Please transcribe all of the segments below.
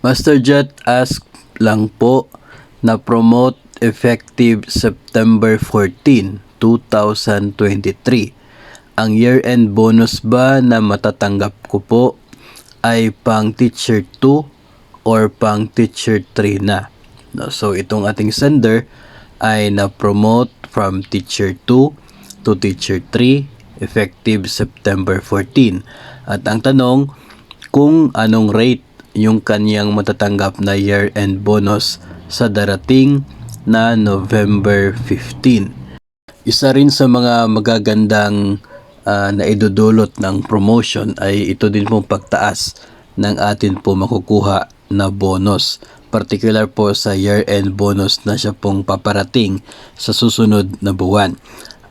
MasterJet ask lang po na promote effective September 14, 2023. Ang year-end bonus ba na matatanggap ko po ay pang Teacher 2 or pang Teacher 3 na. No, so itong ating sender ay na-promote from Teacher 2 to Teacher 3 effective September 14. At ang tanong, kung anong rate yung kanyang matatanggap na year-end bonus sa darating na November 15. Isa rin sa mga magagandang na idudulot ng promotion ay ito din pong pagtaas ng atin po makukuha na bonus. Particular po sa year-end bonus na siya pong paparating sa susunod na buwan.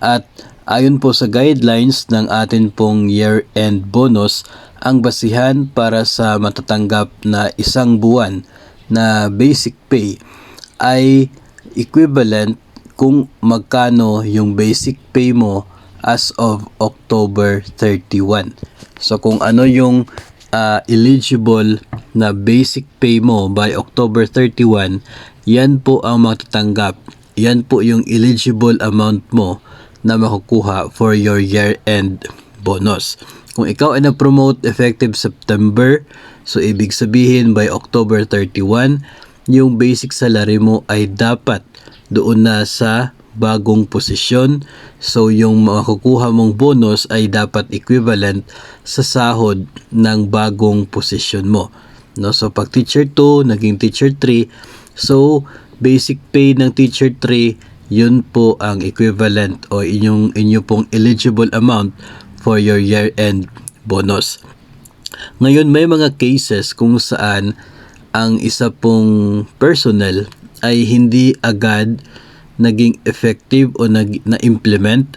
At ayon po sa guidelines ng atin pong year-end bonus, ang basihan para sa matatanggap na isang buwan na basic pay ay equivalent kung magkano yung basic pay mo as of October 31. So kung ano yung eligible na basic pay mo by October 31, yan po ang matatanggap. Yan po yung eligible amount mo na makukuha for your year-end bonus. Kung ikaw ay na-promote effective September, so ibig sabihin by October 31, yung basic salary mo ay dapat doon na sa bagong posisyon. So yung makukuha mong bonus ay dapat equivalent sa sahod ng bagong posisyon mo. No, so pag Teacher 2 naging Teacher 3, so basic pay ng Teacher 3, yun po ang equivalent o inyo pong eligible amount for your year-end bonus. Ngayon may mga cases kung saan ang isa pong personnel ay hindi agad naging effective o na-implement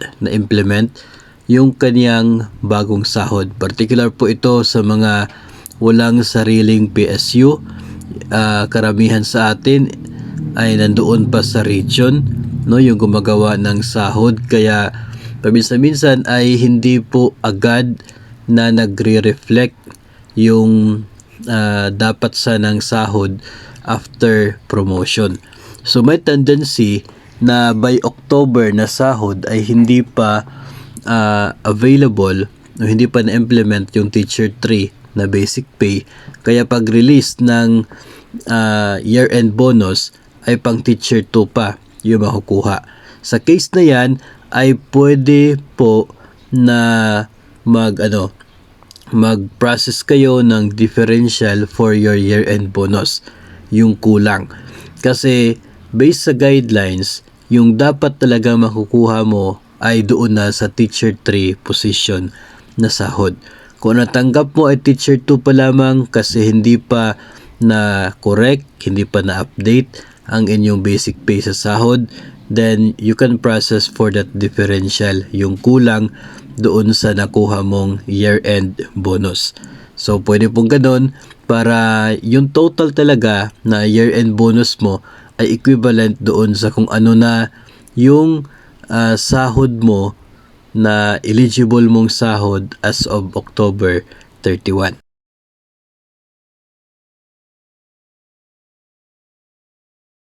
yung kanyang bagong sahod. Particular po ito sa mga walang sariling PSU. Karamihan sa atin ay nandoon pa sa region, no, yung gumagawa ng sahod, kaya paminsan-minsan ay hindi po agad na nagre-reflect yung dapat sanang sahod after promotion. So may tendency na by October na sahod ay hindi pa available o hindi pa na-implement yung Teacher 3 na basic pay. Kaya pag-release ng year-end bonus ay pang Teacher 2 pa yung makukuha. Sa case na yan ay pwede po na mag-process kayo ng differential for your year-end bonus, yung kulang. Kasi based sa guidelines, yung dapat talaga makukuha mo ay doon na sa Teacher 3 position na sahod. Kung natanggap mo ay Teacher 2 pa lamang kasi hindi pa na correct, hindi pa na update ang inyong basic pay sa sahod, then you can process for that differential, yung kulang doon sa nakuha mong year-end bonus. So pwede pong ganun para yung total talaga na year-end bonus mo ay equivalent doon sa kung ano na yung sahod mo na eligible mong sahod as of October 31.